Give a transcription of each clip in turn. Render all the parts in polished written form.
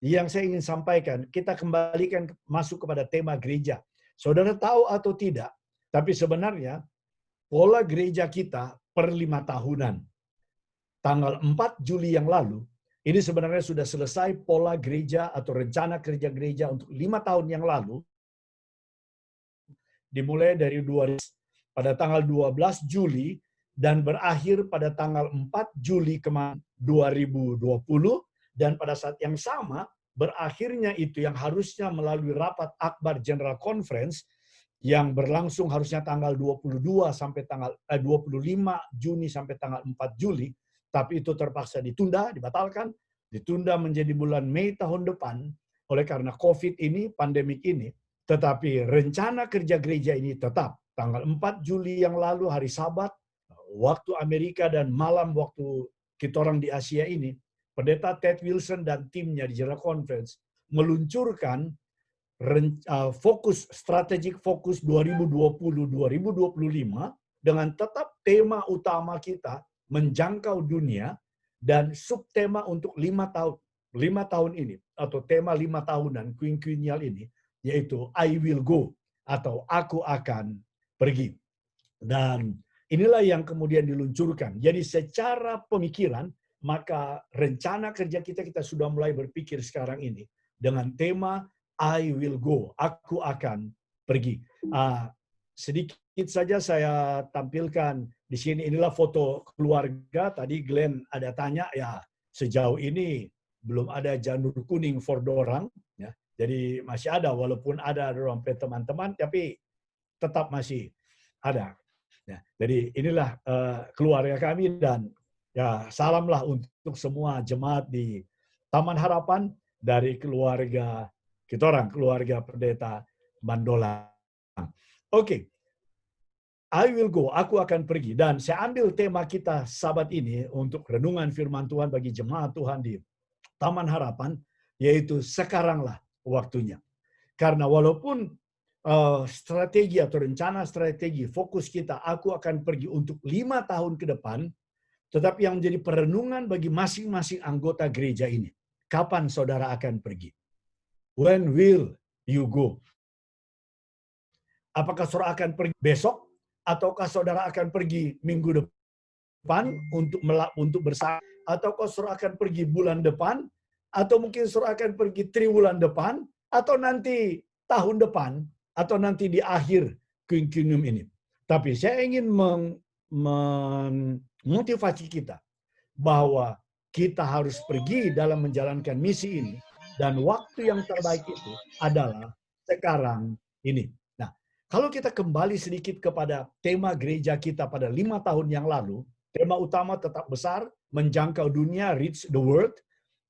yang saya ingin sampaikan, kita kembalikan masuk kepada tema gereja. Saudara tahu atau tidak, tapi sebenarnya pola gereja kita per 5 tahunan. Tanggal 4 Juli yang lalu, ini sebenarnya sudah selesai pola gereja atau rencana kerja gereja untuk 5 tahun yang lalu. Dimulai dari pada tanggal 12 Juli dan berakhir pada tanggal 4 Juli kemarin 2020, dan pada saat yang sama berakhirnya itu yang harusnya melalui rapat Akbar General Conference yang berlangsung harusnya tanggal 22 sampai tanggal 25 Juni sampai tanggal 4 Juli, tapi itu terpaksa ditunda, dibatalkan, ditunda menjadi bulan Mei tahun depan oleh karena COVID ini, pandemik ini. Tetapi rencana kerja gereja ini tetap tanggal 4 Juli yang lalu, hari Sabat, waktu Amerika dan malam waktu kita orang di Asia ini, Pendeta Ted Wilson dan timnya di General Conference meluncurkan strategic fokus 2020-2025 dengan tetap tema utama kita menjangkau dunia dan subtema untuk 5 tahun ini atau tema 5 tahunan quinquennial ini yaitu I will go atau aku akan pergi. Dan inilah yang kemudian diluncurkan. Jadi secara pemikiran maka rencana kerja kita sudah mulai berpikir sekarang ini dengan tema I will go, aku akan pergi. Sedikit saja saya tampilkan di sini. Inilah foto keluarga. Tadi Glenn ada tanya, ya sejauh ini belum ada janur kuning for dorang. Ya. Jadi masih ada, walaupun ada dompet teman-teman, tapi tetap masih ada. Ya. Jadi inilah keluarga kami dan ya salamlah untuk semua jemaat di Taman Harapan dari keluarga kita orang, keluarga Pendeta Mandolang. Oke. I will go, aku akan pergi. Dan saya ambil tema kita Sabat ini untuk renungan firman Tuhan bagi jemaat Tuhan di Taman Harapan, yaitu sekaranglah waktunya. Karena walaupun strategi atau rencana strategi fokus kita, aku akan pergi untuk 5 tahun ke depan, tetapi yang menjadi perenungan bagi masing-masing anggota gereja ini. Kapan saudara akan pergi? When will you go? Apakah saudara akan pergi besok? Ataukah saudara akan pergi minggu depan untuk bersama? Ataukah saudara akan pergi bulan depan? Atau mungkin saudara akan pergi triwulan depan? Atau nanti tahun depan? Atau nanti di akhir quinquennium ini? Tapi saya ingin memotivasi kita bahwa kita harus pergi dalam menjalankan misi ini. Dan waktu yang terbaik itu adalah sekarang ini. Nah, kalau kita kembali sedikit kepada tema gereja kita pada 5 tahun yang lalu, tema utama tetap besar, menjangkau dunia, reach the world.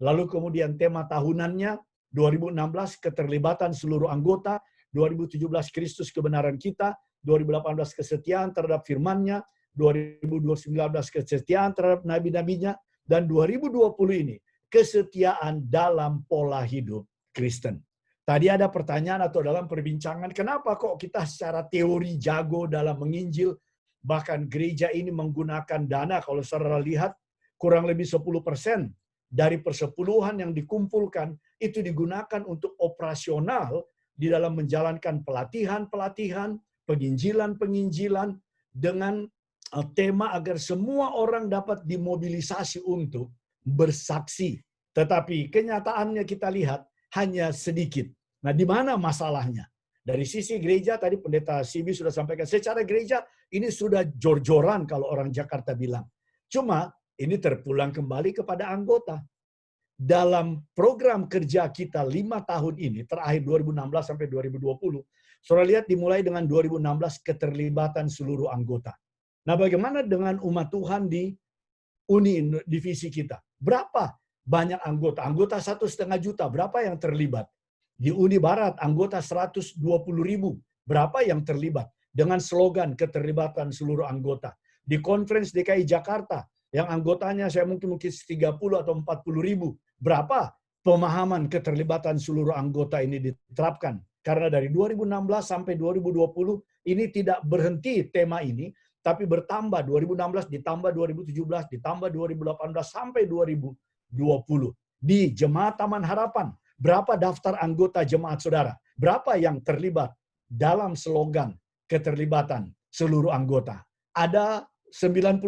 Lalu kemudian tema tahunannya, 2016 keterlibatan seluruh anggota, 2017 Kristus kebenaran kita, 2018 kesetiaan terhadap firman-Nya, 2019 kesetiaan terhadap nabi-nabinya, dan 2020 ini kesetiaan dalam pola hidup Kristen. Tadi ada pertanyaan atau dalam perbincangan, kenapa kok kita secara teori jago dalam menginjil, bahkan gereja ini menggunakan dana, kalau saudara lihat, kurang lebih 10% dari persepuluhan yang dikumpulkan, itu digunakan untuk operasional di dalam menjalankan pelatihan-pelatihan, penginjilan-penginjilan, dengan tema agar semua orang dapat dimobilisasi untuk bersaksi. Tetapi kenyataannya kita lihat hanya sedikit. Nah, di mana masalahnya? Dari sisi gereja, tadi Pendeta Sibi sudah sampaikan, secara gereja ini sudah jor-joran kalau orang Jakarta bilang. Cuma ini terpulang kembali kepada anggota. Dalam program kerja kita 5 tahun ini, terakhir 2016 sampai 2020, saudara lihat dimulai dengan 2016 keterlibatan seluruh anggota. Nah, bagaimana dengan umat Tuhan di Uni divisi kita? Berapa banyak anggota? Anggota 1,5 juta, berapa yang terlibat? Di Uni Barat, anggota 120.000, berapa yang terlibat? Dengan slogan keterlibatan seluruh anggota. Di Conference DKI Jakarta, yang anggotanya saya mungkin 30 atau 40.000, berapa pemahaman keterlibatan seluruh anggota ini diterapkan? Karena dari 2016 sampai 2020, ini tidak berhenti tema ini, tapi bertambah 2016 ditambah 2017 ditambah 2018 sampai 2020 di Jemaat Taman Harapan Berapa daftar anggota jemaat saudara? Berapa yang terlibat dalam slogan keterlibatan seluruh anggota? Ada 90%,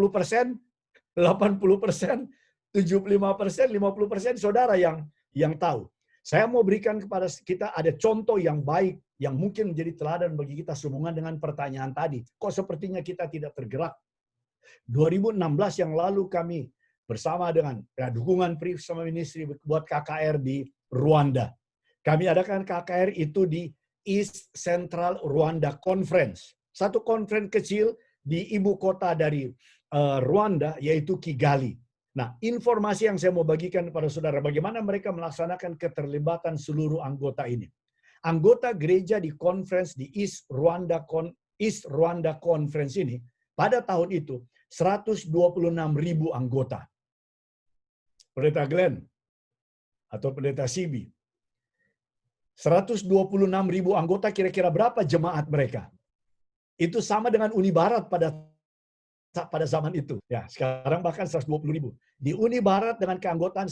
80%, 75%, 50% saudara yang tahu. Saya mau berikan kepada kita ada contoh yang baik yang mungkin menjadi teladan bagi kita sehubungan dengan pertanyaan tadi. Kok sepertinya kita tidak tergerak? 2016 yang lalu kami bersama dengan dukungan Prisma Ministry buat KKR di Rwanda. Kami adakan KKR itu di East Central Rwanda Conference. Satu conference kecil di ibu kota dari Rwanda, yaitu Kigali. Nah, informasi yang saya mau bagikan kepada saudara, bagaimana mereka melaksanakan keterlibatan seluruh anggota ini. Anggota gereja di conference di East Rwanda Conference ini, pada tahun itu, 126.000 anggota. Pendeta Glenn atau Pendeta Sibi. 126.000 anggota, kira-kira berapa jemaat mereka? Itu sama dengan Uni Barat pada zaman itu. Ya, sekarang bahkan 120.000. Di Uni Barat dengan keanggotaan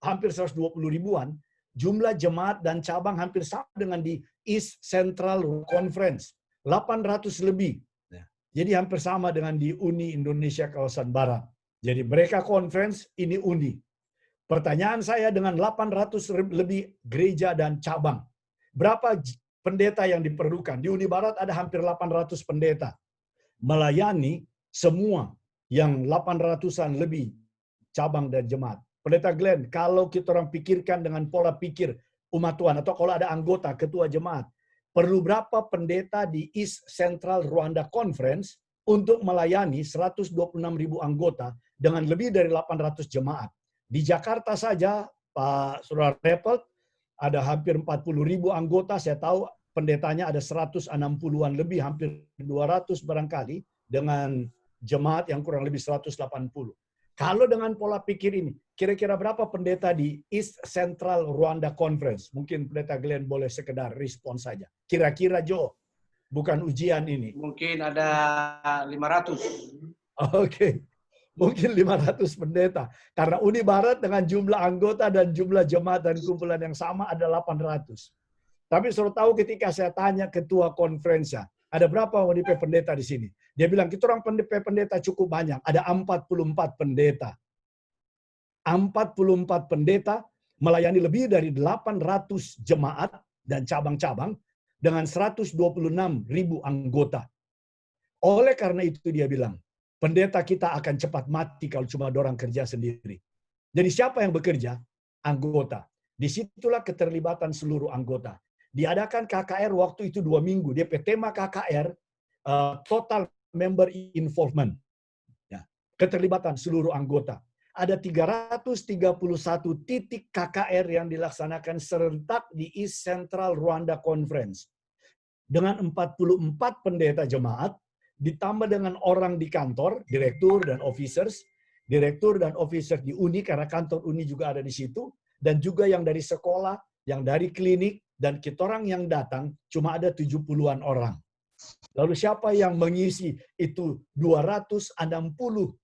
hampir 120 ribuan, jumlah jemaat dan cabang hampir sama dengan di East Central Conference. 800 lebih. Jadi hampir sama dengan di Uni Indonesia kawasan Barat. Jadi mereka conference, ini Uni. Pertanyaan saya dengan 800 lebih gereja dan cabang. Berapa pendeta yang diperlukan? Di Uni Barat ada hampir 800 pendeta. Melayani semua yang 800-an lebih cabang dan jemaat. Pendeta Glenn, kalau kita orang pikirkan dengan pola pikir umat Tuhan, atau kalau ada anggota, ketua jemaat, perlu berapa pendeta di East Central Rwanda Conference untuk melayani 126.000 anggota dengan lebih dari 800 jemaat. Di Jakarta saja, Pak Saudara Repelt, ada hampir 40.000 anggota. Saya tahu pendetanya ada 160-an lebih, hampir 200 barangkali, dengan jemaat yang kurang lebih 180. Kalau dengan pola pikir ini, kira-kira berapa pendeta di East Central Rwanda Conference? Mungkin Pendeta Glenn boleh sekedar respon saja. Kira-kira, Jo, bukan ujian ini. Mungkin ada 500. Oke. Mungkin 500 pendeta. Karena Uni Barat dengan jumlah anggota dan jumlah jemaat dan kumpulan yang sama ada 800. Tapi suruh tahu ketika saya tanya ketua konferensi, ada berapa WDP pendeta di sini? Dia bilang, kita orang pendeta cukup banyak. Ada 44 pendeta. 44 pendeta melayani lebih dari 800 jemaat dan cabang-cabang dengan 126.000 anggota. Oleh karena itu dia bilang, pendeta kita akan cepat mati kalau cuma dorang kerja sendiri. Jadi siapa yang bekerja? Anggota. Disitulah keterlibatan seluruh anggota. Diadakan KKR waktu itu 2 minggu. DP tema KKR, Total Member Involvement. Ya, keterlibatan seluruh anggota. Ada 331 titik KKR yang dilaksanakan serentak di East Central Rwanda Conference. Dengan 44 pendeta jemaat, ditambah dengan orang di kantor, direktur dan officers di Uni, karena kantor Uni juga ada di situ, dan juga yang dari sekolah, yang dari klinik, dan kita orang yang datang cuma ada 70-an orang. Lalu siapa yang mengisi itu 260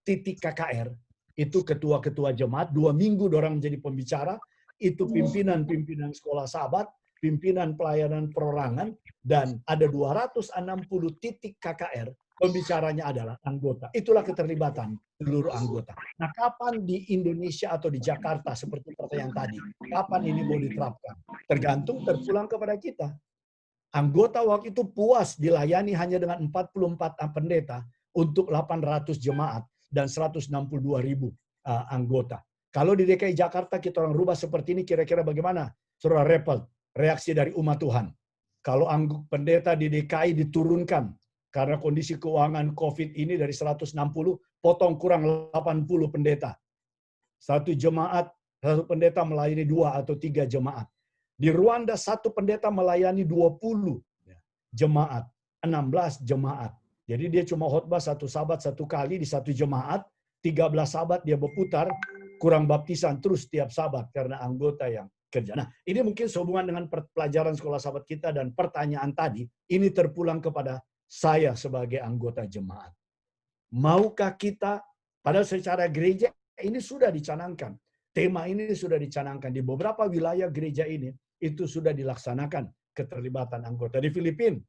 titik KKR? Itu ketua-ketua jemaat, 2 minggu orang menjadi pembicara, itu pimpinan-pimpinan sekolah sahabat, pimpinan pelayanan perorangan, dan ada 260 titik KKR, pembicaranya adalah anggota. Itulah keterlibatan seluruh anggota. Nah, kapan di Indonesia atau di Jakarta, seperti pertanyaan tadi, kapan ini mau diterapkan? Tergantung terpulang kepada kita. Anggota waktu itu puas dilayani hanya dengan 44 pendeta untuk 800 jemaat dan 162.000 anggota. Kalau di DKI Jakarta kita orang rubah seperti ini, kira-kira bagaimana? Saudara Repel, reaksi dari umat Tuhan. Kalau pendeta di DKI diturunkan karena kondisi keuangan COVID ini dari 160, potong kurang 80 pendeta. Satu pendeta melayani 2 atau 3 jemaat. Di Rwanda satu pendeta melayani 20 jemaat, 16 jemaat. Jadi dia cuma khotbah satu sabat satu kali di satu jemaat, 13 sabat dia berputar, kurang baptisan terus tiap sabat karena anggota yang kerja. Nah, ini mungkin sehubungan dengan pelajaran sekolah sahabat kita dan pertanyaan tadi, ini terpulang kepada saya sebagai anggota jemaat. Maukah kita, padahal secara gereja ini sudah dicanangkan, tema ini sudah dicanangkan di beberapa wilayah gereja ini, itu sudah dilaksanakan keterlibatan anggota. Di Filipina,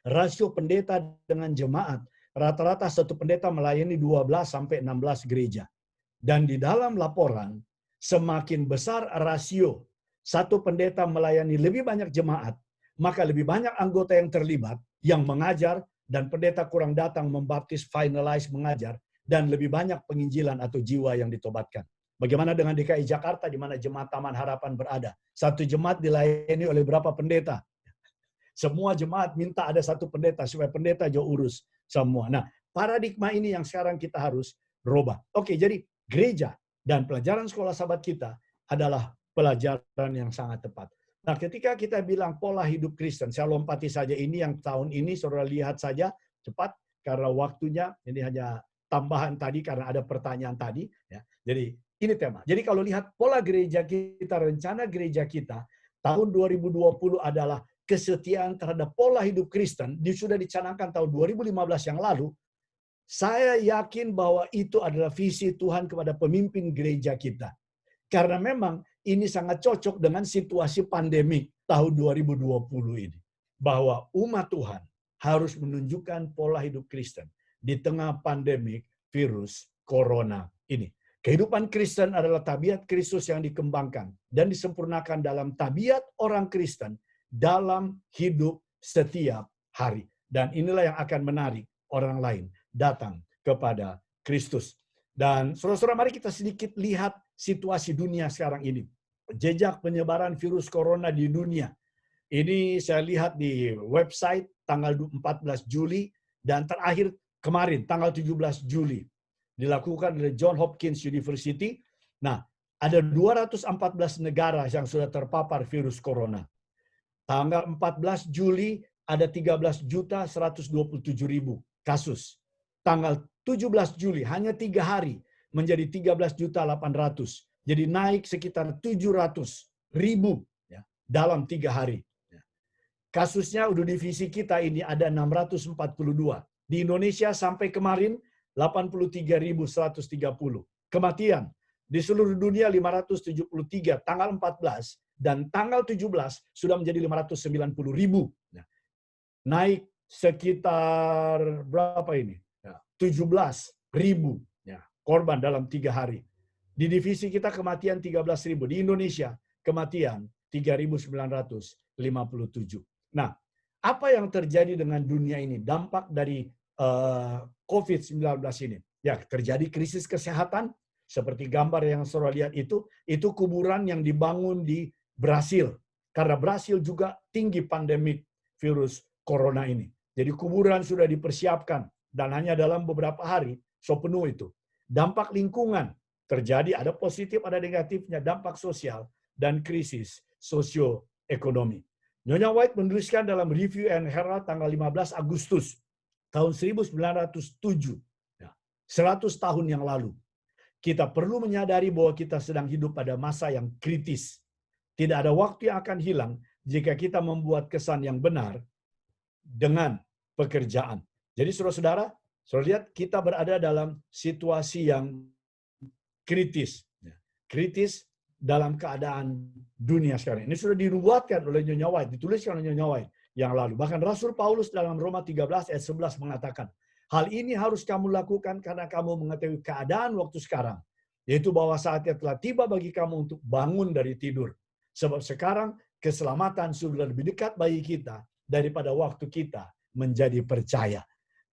rasio pendeta dengan jemaat, rata-rata satu pendeta melayani 12 sampai 16 gereja. Dan di dalam laporan, semakin besar rasio satu pendeta melayani lebih banyak jemaat, maka lebih banyak anggota yang terlibat, yang mengajar, dan pendeta kurang datang membaptis, finalize mengajar, dan lebih banyak penginjilan atau jiwa yang ditobatkan. Bagaimana dengan DKI Jakarta, di mana jemaat Taman Harapan berada? Satu jemaat dilayani oleh berapa pendeta? Semua jemaat minta ada satu pendeta, supaya pendeta jauh urus semua. Nah, paradigma ini yang sekarang kita harus rubah. Oke, jadi gereja dan pelajaran sekolah sahabat kita adalah pelajaran yang sangat tepat. Nah, ketika kita bilang pola hidup Kristen, saya lompati saja ini yang tahun ini, saudara lihat saja cepat, karena waktunya, ini hanya tambahan tadi karena ada pertanyaan tadi. Ya. Jadi ini tema. Jadi kalau lihat pola gereja kita, rencana gereja kita, tahun 2020 adalah kesetiaan terhadap pola hidup Kristen, sudah dicanangkan tahun 2015 yang lalu. Saya yakin bahwa itu adalah visi Tuhan kepada pemimpin gereja kita. Karena memang ini sangat cocok dengan situasi pandemik tahun 2020 ini. Bahwa umat Tuhan harus menunjukkan pola hidup Kristen di tengah pandemik virus corona ini. Kehidupan Kristen adalah tabiat Kristus yang dikembangkan dan disempurnakan dalam tabiat orang Kristen dalam hidup setiap hari. Dan inilah yang akan menarik orang lain datang kepada Kristus. Dan saudara-saudara, mari kita sedikit lihat situasi dunia sekarang ini. Jejak penyebaran virus corona di dunia. Ini saya lihat di website tanggal 14 Juli dan terakhir kemarin tanggal 17 Juli. Dilakukan oleh Johns Hopkins University. Nah, ada 214 negara yang sudah terpapar virus corona. Tanggal 14 Juli ada 13.127.000 kasus. Tanggal 17 Juli hanya 3 hari menjadi 13.800. Jadi naik sekitar 700.000 ya, dalam 3 hari. Kasusnya udah divisi kita ini ada 642. Di Indonesia sampai kemarin 83.130. Kematian di seluruh dunia 573 tanggal 14 dan tanggal 17 sudah menjadi 590.000. Naik sekitar berapa ini? 17.000 korban dalam 3 hari. Di divisi kita kematian 13.000. Di Indonesia kematian 3.957. Nah, apa yang terjadi dengan dunia ini? Dampak dari COVID-19 ini. Ya, terjadi krisis kesehatan, seperti gambar yang saudara lihat itu kuburan yang dibangun di Brasil. Karena Brasil juga tinggi pandemik virus corona ini. Jadi kuburan sudah dipersiapkan dan hanya dalam beberapa hari so penuh itu. Dampak lingkungan terjadi, ada positif, ada negatifnya, dampak sosial dan krisis sosioekonomi. Nyonya White menuliskan dalam Review and Herald tanggal 15 Agustus tahun 1907, 100 tahun yang lalu. Kita perlu menyadari bahwa kita sedang hidup pada masa yang kritis. Tidak ada waktu yang akan hilang jika kita membuat kesan yang benar dengan pekerjaan. Jadi saudara-saudara, saudara lihat kita berada dalam situasi yang kritis. Kritis dalam keadaan dunia sekarang. Ini sudah dinubuatkan oleh Nyonya White, dituliskan oleh Nyonya White yang lalu. Bahkan Rasul Paulus dalam Roma 13 ayat 11 mengatakan, hal ini harus kamu lakukan karena kamu mengetahui keadaan waktu sekarang, yaitu bahwa saatnya telah tiba bagi kamu untuk bangun dari tidur. Sebab sekarang keselamatan sudah lebih dekat bagi kita daripada waktu kita menjadi percaya.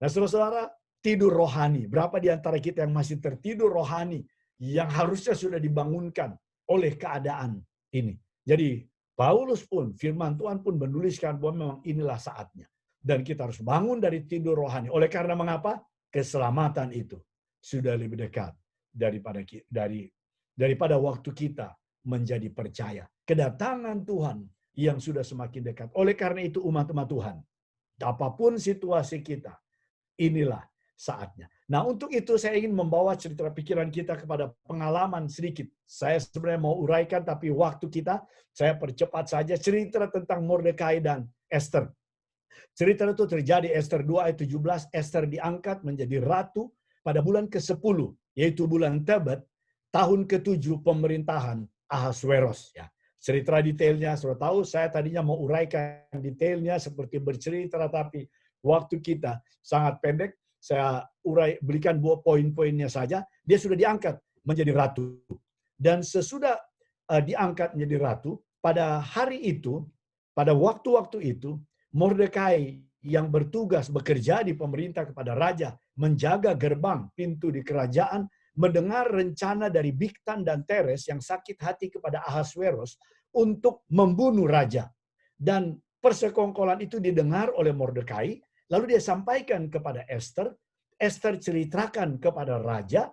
Nah, saudara-saudara, tidur rohani. Berapa di antara kita yang masih tertidur rohani yang harusnya sudah dibangunkan oleh keadaan ini? Jadi, Paulus pun, firman Tuhan pun menuliskan bahwa memang inilah saatnya. Dan kita harus bangun dari tidur rohani. Oleh karena mengapa? Keselamatan itu sudah lebih dekat daripada waktu kita menjadi percaya. Kedatangan Tuhan yang sudah semakin dekat. Oleh karena itu umat-umat Tuhan, apapun situasi kita, inilah saatnya. Nah, untuk itu saya ingin membawa cerita pikiran kita kepada pengalaman sedikit. Saya sebenarnya mau uraikan, tapi waktu kita, saya percepat saja cerita tentang Mordekai dan Esther. Cerita itu terjadi Esther 2 ayat 17, Esther diangkat menjadi ratu pada bulan ke-10, yaitu bulan Tebet, tahun ke-7 pemerintahan Ahasveros. Ya. Cerita detailnya, sudah tahu, saya tadinya mau uraikan detailnya seperti bercerita, tapi waktu kita sangat pendek. Saya berikan dua poin-poinnya saja. Dia sudah diangkat menjadi ratu. Dan sesudah diangkat menjadi ratu, pada hari itu, pada waktu-waktu itu, Mordekai yang bertugas bekerja di pemerintah kepada raja, menjaga gerbang pintu di kerajaan, mendengar rencana dari Bigtan dan Teres yang sakit hati kepada Ahasveros untuk membunuh raja. Dan persekongkolan itu didengar oleh Mordekai, lalu dia sampaikan kepada Esther. Esther ceritakan kepada raja,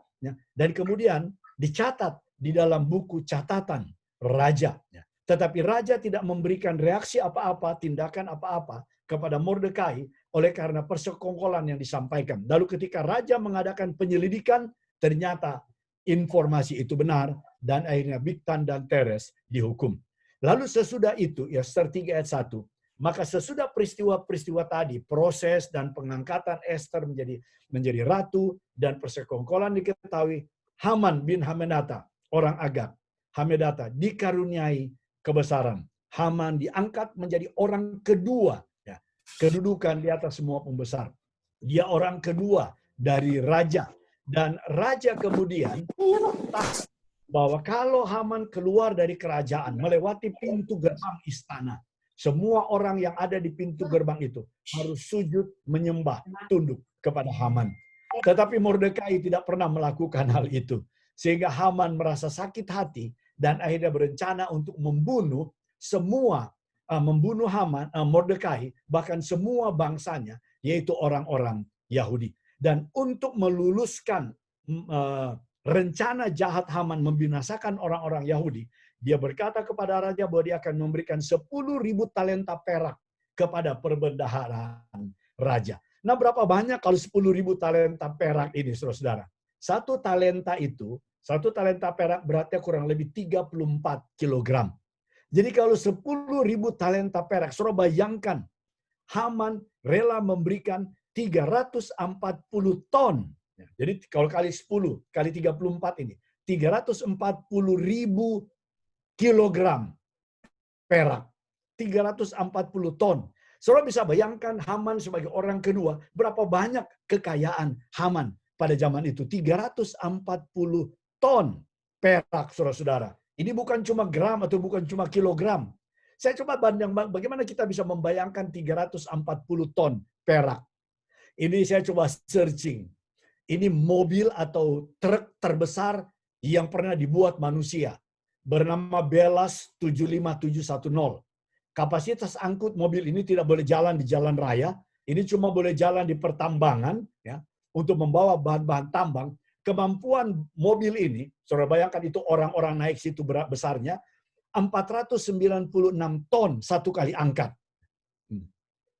dan kemudian dicatat di dalam buku catatan raja. Tetapi raja tidak memberikan reaksi apa-apa, tindakan apa-apa kepada Mordekai oleh karena persekongkolan yang disampaikan. Lalu ketika raja mengadakan penyelidikan, ternyata informasi itu benar, dan akhirnya Bigtan dan Teres dihukum. Lalu sesudah itu, ya Esther 3 ayat 1, maka sesudah peristiwa-peristiwa tadi, proses dan pengangkatan Esther menjadi ratu dan persekongkolan diketahui, Haman bin Hamedata, orang Agag, Hamedata, dikaruniai kebesaran. Haman diangkat menjadi orang kedua, ya, kedudukan di atas semua pembesar. Dia orang kedua dari raja. Dan raja kemudian bahwa kalau Haman keluar dari kerajaan, melewati pintu gerbang istana, semua orang yang ada di pintu gerbang itu harus sujud, menyembah, tunduk kepada Haman. Tetapi Mordekai tidak pernah melakukan hal itu. Sehingga Haman merasa sakit hati dan akhirnya berencana untuk membunuh Haman, Mordekai, bahkan semua bangsanya, yaitu orang-orang Yahudi. Dan untuk meluluskan rencana jahat Haman membinasakan orang-orang Yahudi, dia berkata kepada raja bahwa dia akan memberikan 10.000 talenta perak kepada perbendaharaan raja. Nah, berapa banyak kalau 10.000 talenta perak ini, saudara-saudara? Satu talenta perak beratnya kurang lebih 34 kilogram. Jadi kalau 10.000 talenta perak, saudara bayangkan, Haman rela memberikan 340 ton. Jadi kalau kali 10, kali 34 ini, 340.000 kilogram perak. 340 ton. Saudara bisa bayangkan Haman sebagai orang kedua, berapa banyak kekayaan Haman pada zaman itu. 340 ton perak, saudara-saudara. Ini bukan cuma gram atau bukan cuma kilogram. Saya coba banding bagaimana kita bisa membayangkan 340 ton perak. Ini saya coba searching. Ini mobil atau truk terbesar yang pernah dibuat manusia. Bernama Belas 75710. Kapasitas angkut mobil ini tidak boleh jalan di jalan raya. Ini cuma boleh jalan di pertambangan, ya, untuk membawa bahan-bahan tambang. Kemampuan mobil ini, saudara bayangkan itu orang-orang naik situ berat besarnya, 496 ton satu kali angkat.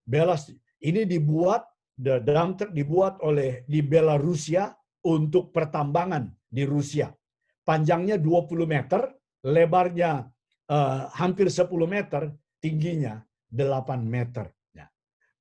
Belas ini dibuat di Belarusia untuk pertambangan di Rusia. Panjangnya 20 meter, lebarnya hampir 10 meter, tingginya 8 meter. Nah,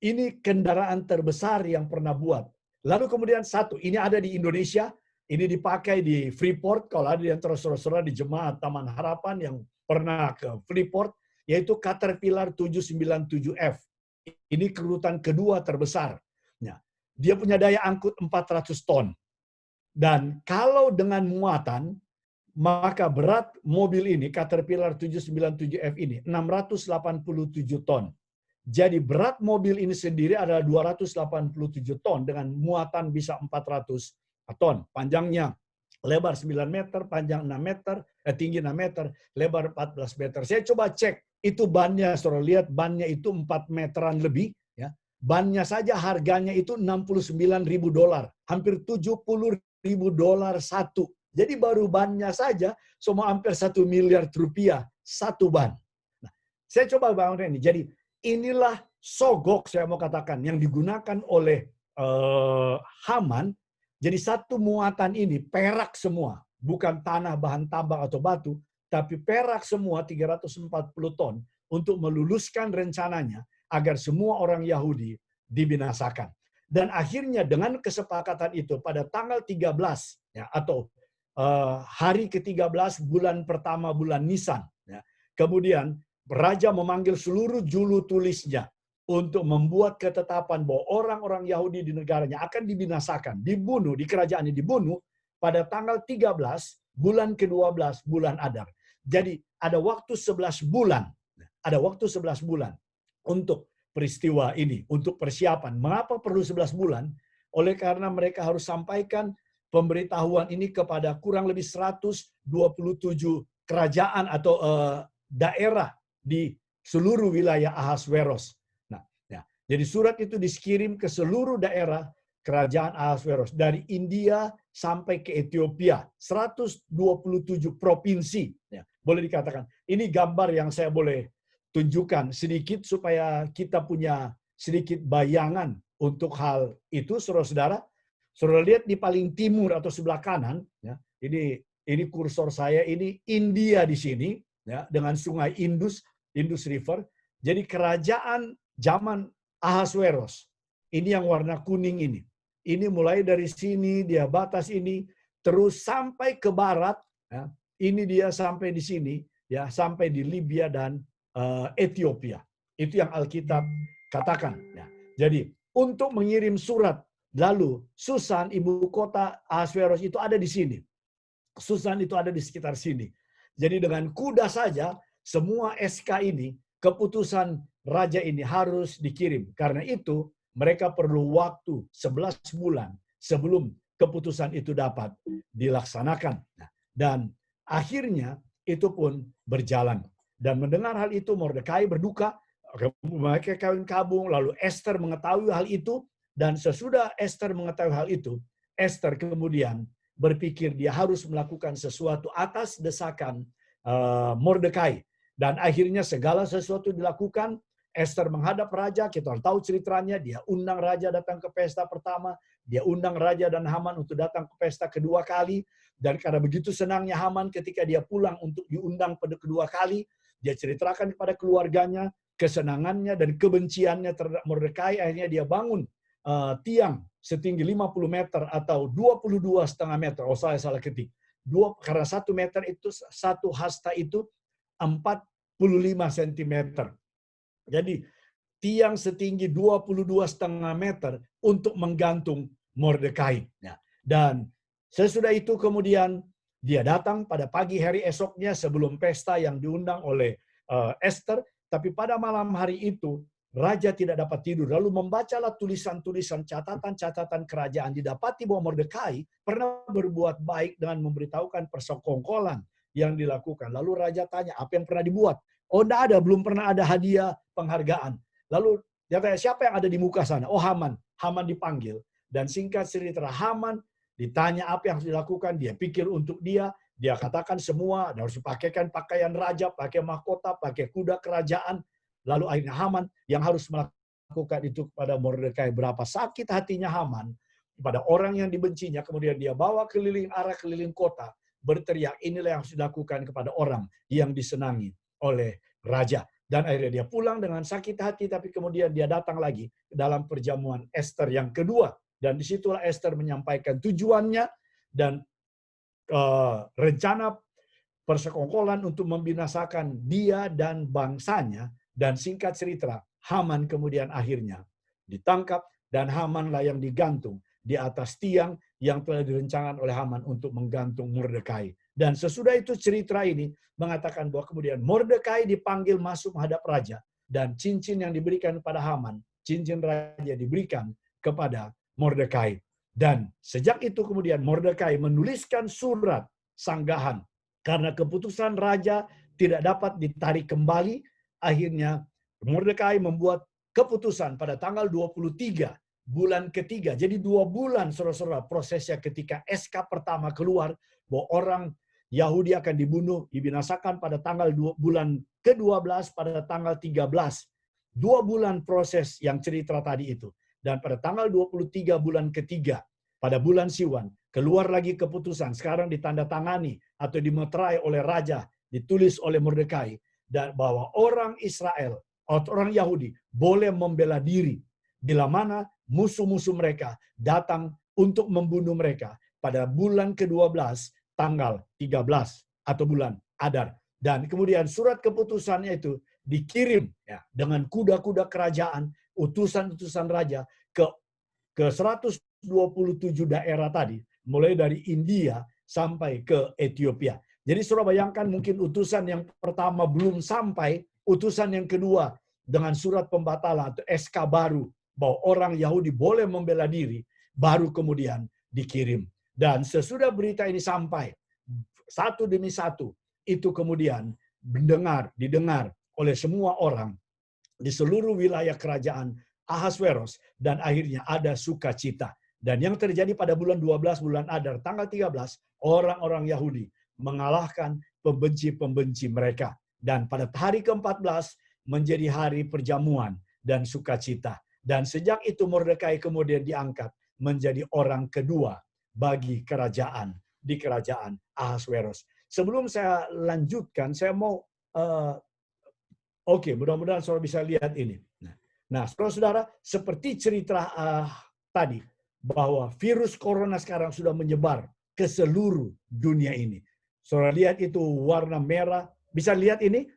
ini kendaraan terbesar yang pernah buat. Lalu kemudian ini ada di Indonesia, ini dipakai di Freeport. Kalau ada yang saudara-saudara di Jemaat Taman Harapan yang pernah ke Freeport, yaitu Caterpillar 797F. Ini kerutan kedua terbesar. Nah, dia punya daya angkut 400 ton. Dan kalau dengan muatan, maka berat mobil ini, Caterpillar 797F ini, 687 ton. Jadi berat mobil ini sendiri adalah 287 ton dengan muatan bisa 400 ton. Panjangnya lebar 9 meter, panjang 6 meter, tinggi 6 meter, lebar 14 meter. Saya coba cek, itu bannya, saudara lihat bannya itu 4 meteran lebih. Ya. Bannya saja harganya itu $69.000, hampir $70.000 satu. Jadi baru bannya saja semua hampir 1 miliar rupiah satu ban. Nah, saya coba bangun ini. Jadi inilah sogok saya mau katakan yang digunakan oleh Haman. Jadi satu muatan ini perak semua, bukan tanah, bahan tambang atau batu, tapi perak semua 340 ton untuk meluluskan rencananya agar semua orang Yahudi dibinasakan. Dan akhirnya dengan kesepakatan itu pada tanggal 13 ya, atau hari ke-13 bulan pertama bulan Nisan. Ya. Kemudian raja memanggil seluruh juru tulisnya untuk membuat ketetapan bahwa orang-orang Yahudi di negaranya akan dibinasakan, dibunuh, di kerajaannya dibunuh pada tanggal 13 bulan ke-12 bulan Adar. Jadi ada waktu 11 bulan. Ada waktu 11 bulan untuk peristiwa ini, untuk persiapan. Mengapa perlu 11 bulan? Oleh karena mereka harus sampaikan pemberitahuan ini kepada kurang lebih 127 kerajaan atau daerah di seluruh wilayah Ahasveros. Nah, ya, jadi surat itu dikirim ke seluruh daerah kerajaan Ahasveros. Dari India sampai ke Ethiopia. 127 provinsi. Ya, boleh dikatakan. Ini gambar yang saya boleh tunjukkan sedikit supaya kita punya sedikit bayangan untuk hal itu, saudara-saudara. Saudara lihat di paling timur atau sebelah kanan, ya, ini kursor saya, ini India di sini, ya, dengan sungai Indus River. Jadi kerajaan zaman Ahasveros, ini yang warna kuning ini. Ini mulai dari sini, dia batas ini, terus sampai ke barat, ya, ini dia sampai di sini, ya, sampai di Libya dan Ethiopia. Itu yang Alkitab katakan. Ya. Jadi untuk mengirim surat, lalu Susan, ibu kota Ahasveros itu ada di sini. Susan itu ada di sekitar sini. Jadi dengan kuda saja, semua SK ini, keputusan raja ini harus dikirim. Karena itu, mereka perlu waktu 11 bulan sebelum keputusan itu dapat dilaksanakan. Dan akhirnya itu pun berjalan. Dan mendengar hal itu, Mordekai berduka, mereka kawin kabung, lalu Esther mengetahui hal itu, dan sesudah Esther mengetahui hal itu, Esther kemudian berpikir dia harus melakukan sesuatu atas desakan Mordekai. Dan akhirnya segala sesuatu dilakukan. Esther menghadap raja, kita tahu ceritanya, dia undang raja datang ke pesta pertama, dia undang raja dan Haman untuk datang ke pesta kedua kali, dan karena begitu senangnya Haman ketika dia pulang untuk diundang pada kedua kali, dia ceritakan kepada keluarganya kesenangannya dan kebenciannya terhadap Mordekai. Akhirnya dia bangun tiang setinggi 50 meter atau 22,5 meter. Oh, saya salah ketik. Karena 1 meter itu, 1 hasta itu 45 cm. Jadi tiang setinggi 22,5 meter untuk menggantung Mordekai. Dan sesudah itu kemudian dia datang pada pagi hari esoknya sebelum pesta yang diundang oleh Esther. Tapi pada malam hari itu raja tidak dapat tidur. Lalu membacalah tulisan-tulisan, catatan-catatan kerajaan. Didapati bahwa Mordekai pernah berbuat baik dengan memberitahukan persekongkolan yang dilakukan. Lalu raja tanya, apa yang pernah dibuat? Oh, tidak ada, belum pernah ada hadiah penghargaan. Lalu dia tanya, siapa yang ada di muka sana? Oh, Haman. Haman dipanggil. Dan singkat cerita, Haman ditanya apa yang harus dilakukan, dia pikir untuk dia katakan semua, harus dipakaikan pakaian raja, pakai mahkota, pakai kuda kerajaan. Lalu akhirnya Haman yang harus melakukan itu kepada Mordekai. Berapa sakit hatinya Haman kepada orang yang dibencinya, kemudian dia bawa keliling kota, berteriak, inilah yang harus dilakukan kepada orang yang disenangi oleh raja. Dan akhirnya dia pulang dengan sakit hati, tapi kemudian dia datang lagi dalam perjamuan Esther yang kedua. Dan disitulah Esther menyampaikan tujuannya dan rencana persekongkolan untuk membinasakan dia dan bangsanya. Dan singkat cerita, Haman kemudian akhirnya ditangkap, dan Hamanlah yang digantung di atas tiang yang telah direncanakan oleh Haman untuk menggantung Mordekai. Dan sesudah itu cerita ini mengatakan bahwa kemudian Mordekai dipanggil masuk menghadap raja, dan cincin yang diberikan kepada Haman, cincin raja diberikan kepada Mordekai. Dan sejak itu kemudian Mordekai menuliskan surat sanggahan. Karena keputusan raja tidak dapat ditarik kembali, akhirnya Mordekai membuat keputusan pada tanggal 23 bulan ketiga. Jadi 2 bulan, saudara-saudara, prosesnya ketika SK pertama keluar bahwa orang Yahudi akan dibunuh, dibinasakan pada tanggal bulan ke-12 pada tanggal 13. 2 bulan proses yang cerita tadi itu. Dan pada tanggal 23 bulan ketiga, pada bulan Siwan, keluar lagi keputusan. Sekarang ditandatangani atau dimeterai oleh raja, ditulis oleh Mordekai, dan bahwa orang Israel atau orang Yahudi boleh membela diri bila mana musuh-musuh mereka datang untuk membunuh mereka pada bulan ke-12 tanggal 13 atau bulan Adar. Dan kemudian surat keputusannya itu dikirim ya, dengan kuda-kuda kerajaan, utusan-utusan raja ke 127 daerah tadi, mulai dari India sampai ke Ethiopia. Jadi saudara bayangkan mungkin utusan yang pertama belum sampai, utusan yang kedua dengan surat pembatalan atau SK baru bahwa orang Yahudi boleh membela diri, baru kemudian dikirim. Dan sesudah berita ini sampai, satu demi satu, itu kemudian didengar oleh semua orang di seluruh wilayah kerajaan Ahasveros, dan akhirnya ada sukacita. Dan yang terjadi pada bulan 12 bulan Adar tanggal 13, orang-orang Yahudi mengalahkan pembenci-pembenci mereka. Dan pada hari ke-14 menjadi hari perjamuan dan sukacita. Dan sejak itu Mordekai kemudian diangkat menjadi orang kedua bagi kerajaan di kerajaan Ahasveros. Sebelum saya lanjutkan, saya mau Oke, mudah-mudahan saudara bisa lihat ini. Nah, saudara-saudara, seperti cerita tadi, bahwa virus corona sekarang sudah menyebar ke seluruh dunia ini. Saudara lihat itu warna merah. Bisa lihat ini?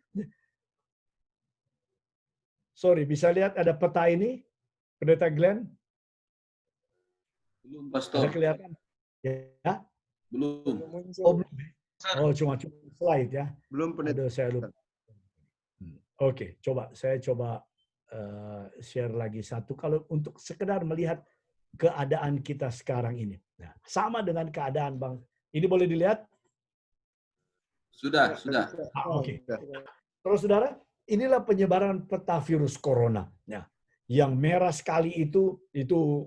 Sorry, bisa lihat ada peta ini? Pendeta Glenn? Belum, Pastor. Ada kelihatan? Ya? Belum. Oh, belum. Oh, cuma slide ya. Belum, Pendeta. Aduh, saya lupa. Oke, saya coba share lagi satu. Kalau untuk sekedar melihat keadaan kita sekarang ini. Nah, sama dengan keadaan Bang. Ini boleh dilihat? Sudah. Oke. Terus saudara, inilah penyebaran peta virus corona. Nah, yang merah sekali itu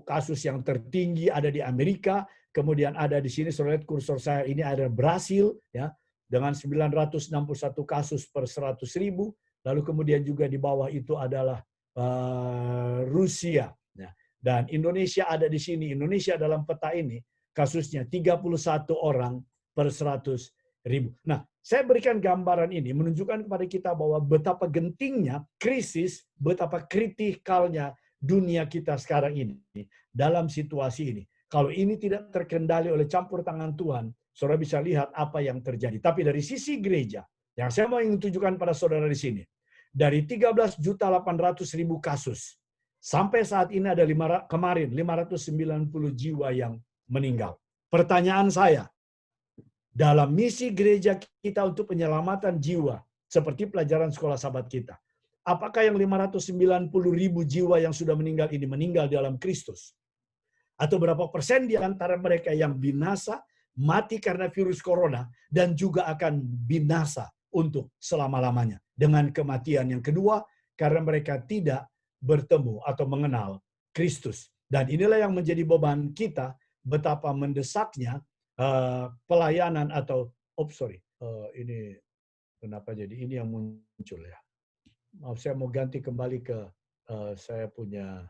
kasus yang tertinggi ada di Amerika. Kemudian ada di sini, saudara lihat kursor saya ini ada Brasil, ya, dengan 961 kasus per 100.000. Lalu kemudian juga di bawah itu adalah Rusia. Dan Indonesia ada di sini. Indonesia dalam peta ini kasusnya 31 orang per 100.000. Nah, saya berikan gambaran ini menunjukkan kepada kita bahwa betapa gentingnya krisis, betapa kritikalnya dunia kita sekarang ini dalam situasi ini. Kalau ini tidak terkendali oleh campur tangan Tuhan, saudara bisa lihat apa yang terjadi. Tapi dari sisi gereja, yang saya mau ingin tunjukkan pada saudara di sini, dari 13.800.000 kasus, sampai saat ini ada kemarin 590 jiwa yang meninggal. Pertanyaan saya, dalam misi gereja kita untuk penyelamatan jiwa, seperti pelajaran sekolah sahabat kita, apakah yang 590.000 jiwa yang sudah meninggal ini meninggal dalam Kristus? Atau berapa persen di antara mereka yang binasa, mati karena virus corona, dan juga akan binasa untuk selama-lamanya dengan kematian yang kedua karena mereka tidak bertemu atau mengenal Kristus. Dan inilah yang menjadi beban kita, betapa mendesaknya pelayanan atau ini kenapa jadi ini yang muncul ya. Maaf, saya mau ganti kembali ke saya punya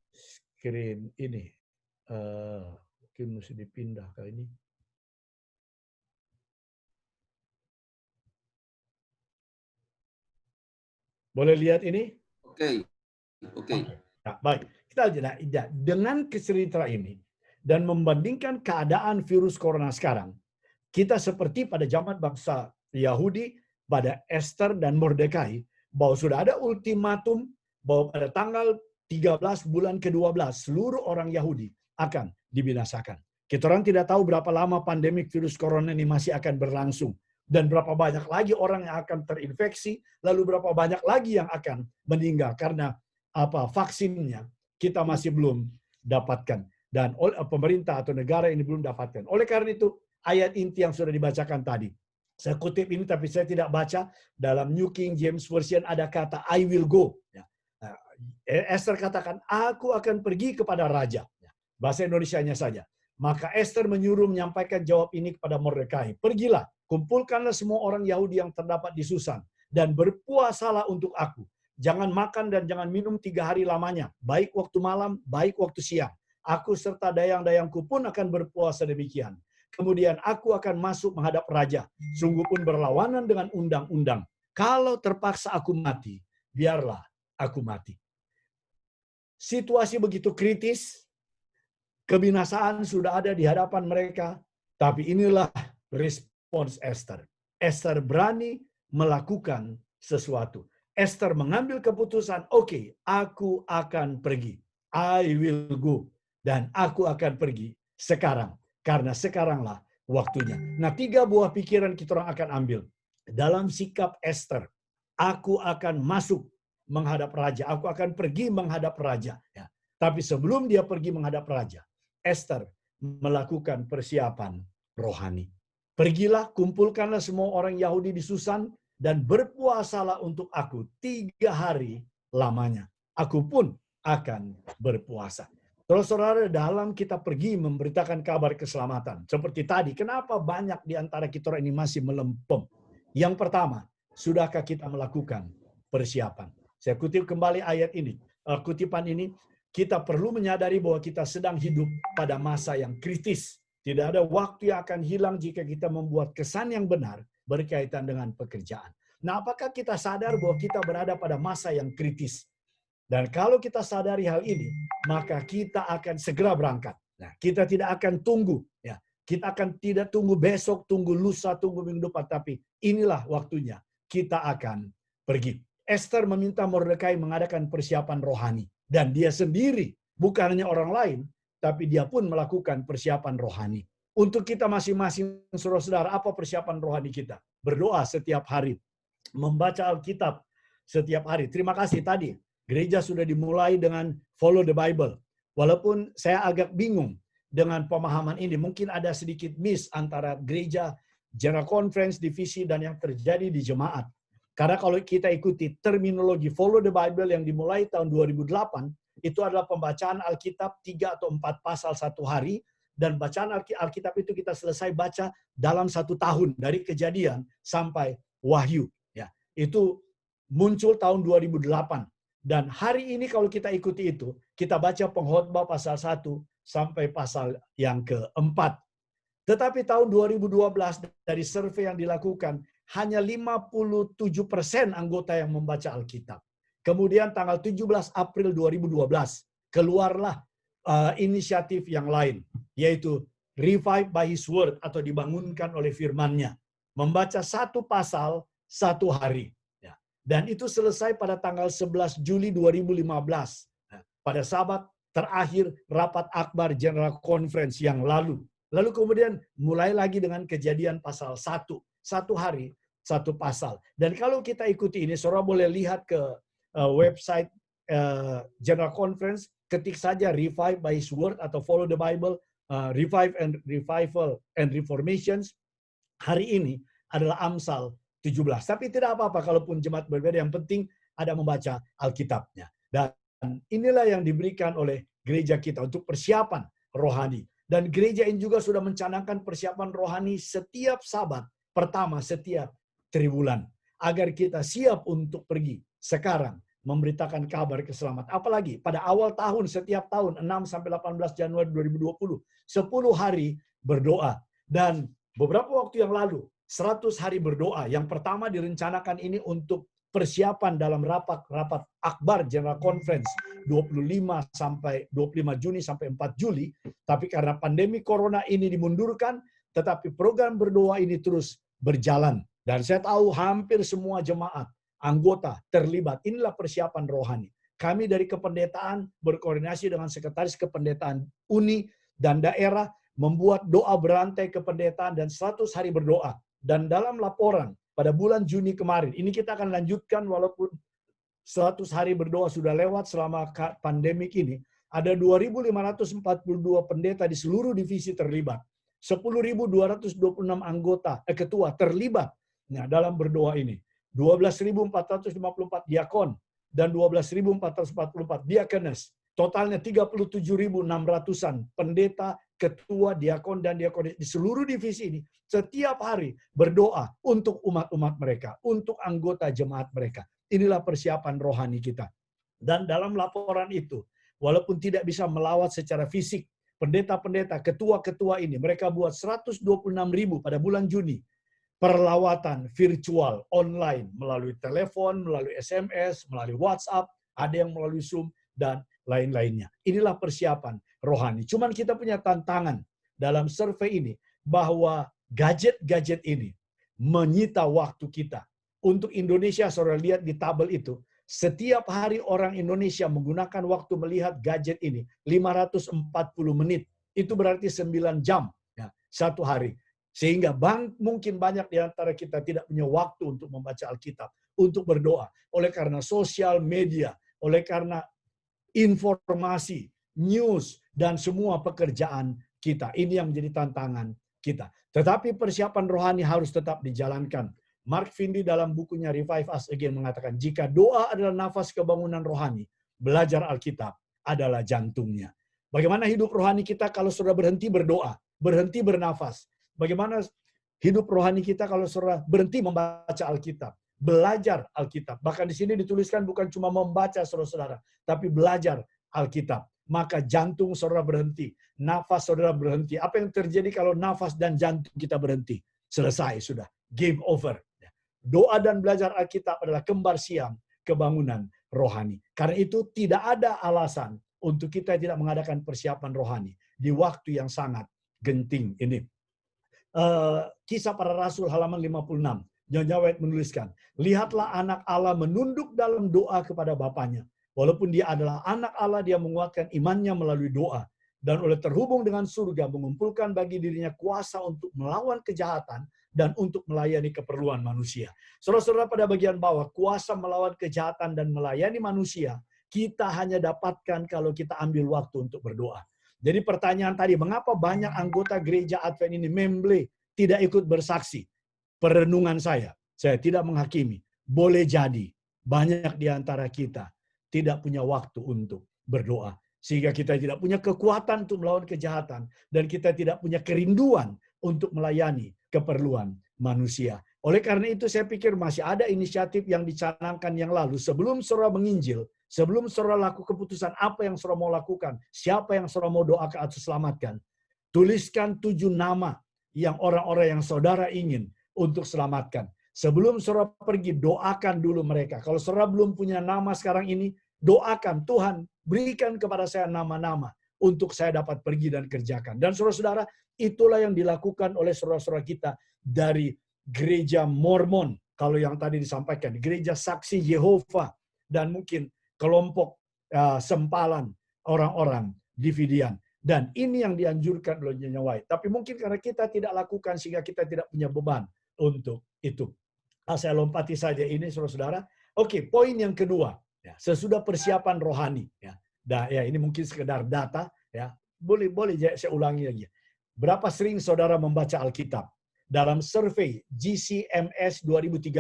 screen ini. Mungkin mesti dipindah ke ini. Boleh lihat ini? Oke. Nah, baik. Kita lihat dengan cerita ini dan membandingkan keadaan virus corona sekarang, kita seperti pada zaman bangsa Yahudi pada Esther dan Mordekai, bahwa sudah ada ultimatum bahwa pada tanggal 13 bulan ke-12 seluruh orang Yahudi akan dibinasakan. Kita orang tidak tahu berapa lama pandemik virus corona ini masih akan berlangsung. Dan berapa banyak lagi orang yang akan terinfeksi, lalu berapa banyak lagi yang akan meninggal karena vaksinnya kita masih belum dapatkan. Dan pemerintah atau negara ini belum dapatkan. Oleh karena itu, ayat inti yang sudah dibacakan tadi. Saya kutip ini tapi saya tidak baca. Dalam New King James Version ada kata I will go. Esther katakan, aku akan pergi kepada raja. Bahasa Indonesianya saja. Maka Esther menyuruh menyampaikan jawab ini kepada Mordekai. Pergilah, kumpulkanlah semua orang Yahudi yang terdapat di Susan. Dan berpuasalah untuk aku. Jangan makan dan jangan minum 3 hari lamanya. Baik waktu malam, baik waktu siang. Aku serta dayang-dayangku pun akan berpuasa demikian. Kemudian aku akan masuk menghadap raja. Sungguh pun berlawanan dengan undang-undang. Kalau terpaksa aku mati, biarlah aku mati. Situasi begitu kritis. Kebinasaan sudah ada di hadapan mereka. Tapi inilah respons Esther. Esther berani melakukan sesuatu. Esther mengambil keputusan, oke, aku akan pergi. I will go. Dan aku akan pergi sekarang. Karena sekaranglah waktunya. Nah, 3 buah pikiran kita orang akan ambil. Dalam sikap Esther, aku akan masuk menghadap raja. Aku akan pergi menghadap raja. Ya. Tapi sebelum dia pergi menghadap raja, Esther melakukan persiapan rohani. Pergilah, kumpulkanlah semua orang Yahudi di Susan, dan berpuasalah untuk aku 3 hari lamanya. Aku pun akan berpuasa. Terus saudara, dalam kita pergi memberitakan kabar keselamatan. Seperti tadi, kenapa banyak di antara kita orang ini masih melempem? Yang pertama, sudahkah kita melakukan persiapan? Saya kutip kembali ayat ini. Kutipan ini, kita perlu menyadari bahwa kita sedang hidup pada masa yang kritis. Tidak ada waktu yang akan hilang jika kita membuat kesan yang benar berkaitan dengan pekerjaan. Nah, apakah kita sadar bahwa kita berada pada masa yang kritis? Dan kalau kita sadari hal ini, maka kita akan segera berangkat. Nah, kita tidak akan tunggu. Ya, kita akan tidak tunggu besok, tunggu lusa, tunggu minggu depan. Tapi inilah waktunya. Kita akan pergi. Esther meminta Mordekai mengadakan persiapan rohani. Dan dia sendiri, bukan hanya orang lain, tapi dia pun melakukan persiapan rohani. Untuk kita masing-masing, saudara-saudara, apa persiapan rohani kita? Berdoa setiap hari. Membaca Alkitab setiap hari. Terima kasih tadi. Gereja sudah dimulai dengan follow the Bible. Walaupun saya agak bingung dengan pemahaman ini. Mungkin ada sedikit miss antara gereja, General Conference, divisi, dan yang terjadi di jemaat. Karena kalau kita ikuti terminologi follow the Bible yang dimulai tahun 2008, itu adalah pembacaan Alkitab 3 atau 4 pasal satu hari. Dan bacaan Alkitab itu kita selesai baca dalam 1 tahun. Dari Kejadian sampai Wahyu. Ya, itu muncul tahun 2008. Dan hari ini kalau kita ikuti itu, kita baca Pengkhotbah pasal 1 sampai pasal yang keempat. Tetapi tahun 2012 dari survei yang dilakukan, hanya 57% anggota yang membaca Alkitab. Kemudian tanggal 17 April 2012, keluarlah inisiatif yang lain, yaitu Revive by His Word atau dibangunkan oleh firman-Nya. Membaca 1 pasal 1 hari. Dan itu selesai pada tanggal 11 Juli 2015. Pada Sabat terakhir rapat akbar General Conference yang lalu. Lalu kemudian mulai lagi dengan Kejadian pasal 1. 1 hari, 1 pasal. Dan kalau kita ikuti ini, saudara boleh lihat ke website General Conference, ketik saja Revive by His Word atau Follow the Bible, Revival and Reformations. Hari ini adalah Amsal 17. Tapi tidak apa-apa kalaupun jemaat berbeda, yang penting ada membaca Alkitabnya. Dan inilah yang diberikan oleh gereja kita untuk persiapan rohani. Dan gereja ini juga sudah mencanangkan persiapan rohani setiap Sabat pertama setiap triwulan. Agar kita siap untuk pergi sekarang memberitakan kabar keselamatan. Apalagi pada awal tahun, setiap tahun 6-18 Januari 2020, 10 hari berdoa. Dan beberapa waktu yang lalu 100 hari berdoa. Yang pertama direncanakan ini untuk persiapan dalam rapat akbar General Conference 25 Juni sampai 4 Juli. Tapi karena pandemi corona ini dimundurkan, tetapi program berdoa ini terus berjalan. Dan saya tahu hampir semua jemaat, anggota terlibat. Inilah persiapan rohani. Kami dari kependetaan berkoordinasi dengan sekretaris kependetaan Uni dan daerah membuat doa berantai kependetaan dan 100 hari berdoa. Dan dalam laporan pada bulan Juni kemarin, ini kita akan lanjutkan walaupun 100 hari berdoa sudah lewat selama pandemik ini, ada 2.542 pendeta di seluruh divisi terlibat. 10.226 anggota, ketua terlibat dalam berdoa ini. 12.454 diakon dan 12.444 diakones. Totalnya 37.600-an pendeta, ketua, diakon, dan diakonis di seluruh divisi ini setiap hari berdoa untuk umat-umat mereka, untuk anggota jemaat mereka. Inilah persiapan rohani kita. Dan dalam laporan itu, walaupun tidak bisa melawat secara fisik, pendeta-pendeta, ketua-ketua ini, mereka buat 126.000 pada bulan Juni. Perlawatan virtual, online, melalui telepon, melalui SMS, melalui WhatsApp, ada yang melalui Zoom, dan lain-lainnya. Inilah persiapan rohani. Cuman kita punya tantangan dalam survei ini. bahwa gadget-gadget ini menyita waktu kita. Untuk Indonesia, saudara lihat di tabel itu, setiap hari orang Indonesia menggunakan waktu melihat gadget ini 540 menit. Itu berarti 9 jam ya, satu hari. Sehingga mungkin banyak di antara kita tidak punya waktu untuk membaca Alkitab, untuk berdoa. Oleh karena sosial media, oleh karena informasi, news, dan semua pekerjaan kita. Ini yang menjadi tantangan kita. Tetapi persiapan rohani harus tetap dijalankan. Mark Finley dalam bukunya Revive Us Again mengatakan, jika doa adalah nafas kebangunan rohani, belajar Alkitab adalah jantungnya. Bagaimana hidup rohani kita kalau saudara berhenti berdoa, berhenti bernafas? Bagaimana hidup rohani kita kalau saudara berhenti membaca Alkitab, belajar Alkitab? Bahkan di sini dituliskan bukan cuma membaca saudara-saudara, tapi belajar Alkitab. Maka jantung saudara berhenti, nafas saudara berhenti. Apa yang terjadi kalau nafas dan jantung kita berhenti? Selesai sudah, game over. Doa dan belajar Alkitab adalah kembar siam kebangunan rohani. Karena itu tidak ada alasan untuk kita tidak mengadakan persiapan rohani di waktu yang sangat genting ini. Kisah Para Rasul halaman 56. Nyonya White menuliskan, lihatlah anak Allah menunduk dalam doa kepada Bapaknya. Walaupun dia adalah anak Allah, dia menguatkan imannya melalui doa. Dan oleh terhubung dengan surga, mengumpulkan bagi dirinya kuasa untuk melawan kejahatan dan untuk melayani keperluan manusia. Saudara-saudara, pada bagian bawah, kuasa melawan kejahatan dan melayani manusia, kita hanya dapatkan kalau kita ambil waktu untuk berdoa. Jadi pertanyaan tadi, mengapa banyak anggota gereja Advent ini memble tidak ikut bersaksi? Perenungan saya tidak menghakimi. Boleh jadi banyak di antara kita tidak punya waktu untuk berdoa. Sehingga kita tidak punya kekuatan untuk melawan kejahatan. Dan kita tidak punya kerinduan untuk melayani keperluan manusia. Oleh karena itu saya pikir masih ada inisiatif yang dicanangkan yang lalu. Sebelum saudara menginjil, sebelum saudara lakukan keputusan apa yang saudara mau lakukan, siapa yang saudara mau doakan atau selamatkan, tuliskan 7 nama yang orang-orang yang saudara ingin untuk selamatkan. Sebelum saudara pergi, doakan dulu mereka. Kalau saudara belum punya nama sekarang ini, doakan, Tuhan berikan kepada saya nama-nama untuk saya dapat pergi dan kerjakan. Dan saudara-saudara, itulah yang dilakukan oleh saudara-saudara kita dari gereja Mormon. Kalau yang tadi disampaikan, gereja Saksi Yehova, dan mungkin kelompok sempalan orang-orang Dividian. Dan ini yang dianjurkan oleh Nyonya White. Tapi mungkin karena kita tidak lakukan sehingga kita tidak punya beban untuk itu. Saya lompati saja ini, saudara-saudara. Oke, poin yang kedua. Ya, sesudah persiapan rohani. Ya, ini mungkin sekedar data. Ya, boleh saya ulangi lagi. Berapa sering saudara membaca Alkitab? Dalam survei GCMS 2013,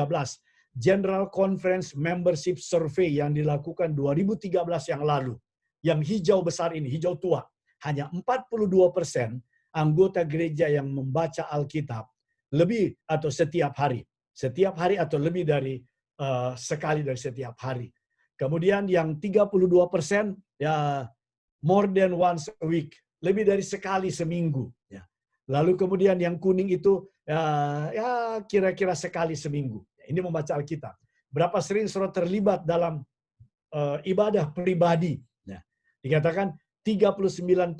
General Conference Membership Survey yang dilakukan 2013 yang lalu, yang hijau besar ini, hijau tua, hanya 42% anggota gereja yang membaca Alkitab lebih atau setiap hari atau lebih dari sekali dari setiap hari. Kemudian yang 32% ya more than once a week, lebih dari sekali seminggu. Ya. Lalu kemudian yang kuning itu ya kira-kira sekali seminggu. Ini membaca Alkitab. Berapa sering saudara terlibat dalam ibadah pribadi? Ya. Dikatakan 39%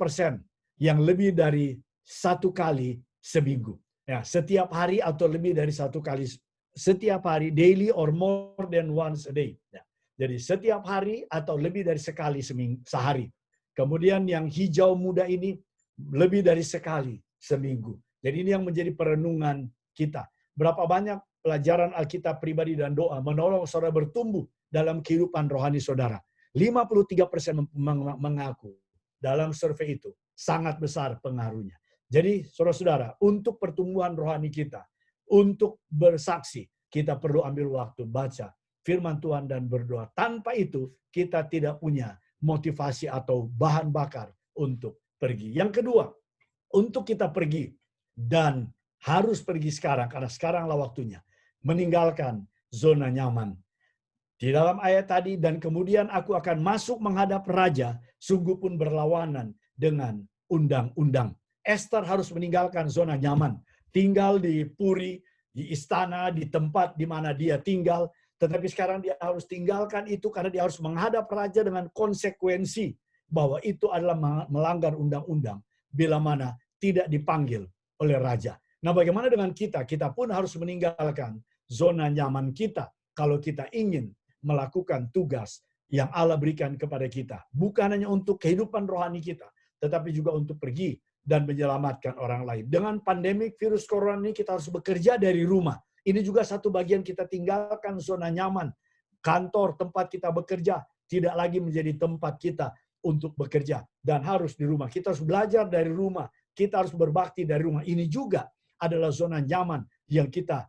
yang lebih dari satu kali seminggu. Ya, setiap hari atau lebih dari satu kali setiap hari, daily or more than once a day. Ya. Jadi setiap hari atau lebih dari sekali sehari. Kemudian yang hijau muda ini lebih dari sekali seminggu. Jadi ini yang menjadi perenungan kita. Berapa banyak pelajaran Alkitab pribadi dan doa menolong saudara bertumbuh dalam kehidupan rohani saudara. 53% mengaku dalam survei itu sangat besar pengaruhnya. Jadi saudara-saudara, untuk pertumbuhan rohani kita, untuk bersaksi, kita perlu ambil waktu baca firman Tuhan dan berdoa. Tanpa itu, kita tidak punya motivasi atau bahan bakar untuk pergi. Yang kedua, untuk kita pergi dan harus pergi sekarang, karena sekaranglah waktunya, meninggalkan zona nyaman. Di dalam ayat tadi, dan kemudian aku akan masuk menghadap raja, sungguh pun berlawanan dengan undang-undang. Esther harus meninggalkan zona nyaman. Tinggal di puri, di istana, di tempat di mana dia tinggal. Tetapi sekarang dia harus tinggalkan itu karena dia harus menghadap raja dengan konsekuensi bahwa itu adalah melanggar undang-undang bila mana tidak dipanggil oleh raja. Nah, bagaimana dengan kita? Kita pun harus meninggalkan zona nyaman kita kalau kita ingin melakukan tugas yang Allah berikan kepada kita. Bukan hanya untuk kehidupan rohani kita, tetapi juga untuk pergi dan menyelamatkan orang lain. Dengan pandemik virus corona ini kita harus bekerja dari rumah. Ini juga satu bagian kita tinggalkan zona nyaman. Kantor, tempat kita bekerja, tidak lagi menjadi tempat kita untuk bekerja. Dan harus di rumah. Kita harus belajar dari rumah. Kita harus berbakti dari rumah. Ini juga adalah zona nyaman yang kita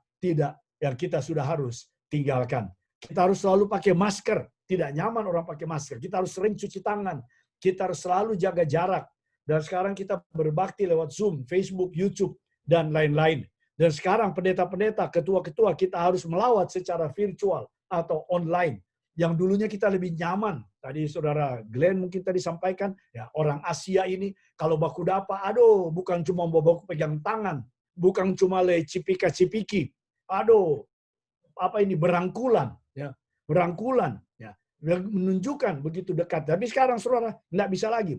sudah harus tinggalkan. Kita harus selalu pakai masker. Tidak nyaman orang pakai masker. Kita harus sering cuci tangan. Kita harus selalu jaga jarak. Dan sekarang kita berbakti lewat Zoom, Facebook, YouTube, dan lain-lain. Dan sekarang pendeta-pendeta, ketua-ketua kita harus melawat secara virtual atau online. Yang dulunya kita lebih nyaman. Tadi saudara Glenn mungkin tadi sampaikan, ya orang Asia ini kalau baku dapa, aduh bukan cuma baku pegang tangan, bukan cuma le cipika-cipiki, aduh apa ini berangkulan, ya berangkulan, ya menunjukkan begitu dekat. Tapi sekarang saudara nggak bisa lagi.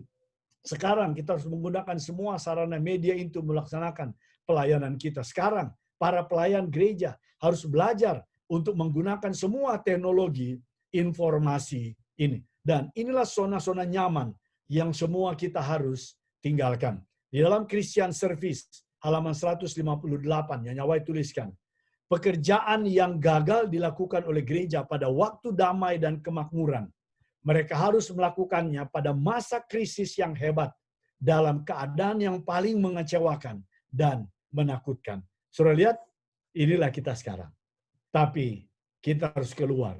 Sekarang kita harus menggunakan semua sarana media itu melaksanakan pelayanan kita. Sekarang para pelayan gereja harus belajar untuk menggunakan semua teknologi informasi ini. Dan inilah zona-zona nyaman yang semua kita harus tinggalkan. Di dalam Christian Service, halaman 158, Nyonya White tuliskan, pekerjaan yang gagal dilakukan oleh gereja pada waktu damai dan kemakmuran. Mereka harus melakukannya pada masa krisis yang hebat, dalam keadaan yang paling mengecewakan dan menakutkan. Saudara lihat, inilah kita sekarang. Tapi kita harus keluar,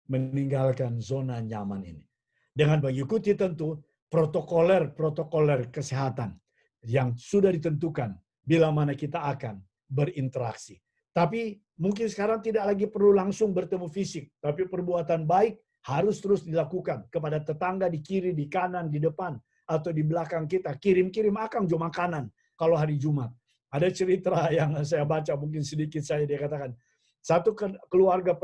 meninggalkan zona nyaman ini. Dengan mengikuti tentu protokoler kesehatan yang sudah ditentukan bila mana kita akan berinteraksi. Tapi mungkin sekarang tidak lagi perlu langsung bertemu fisik, tapi perbuatan baik harus terus dilakukan kepada tetangga di kiri, di kanan, di depan, atau di belakang kita. Kirim-kirim akang jo makanan kalau hari Jumat. Ada cerita yang saya baca mungkin sedikit saya, dia katakan, satu keluarga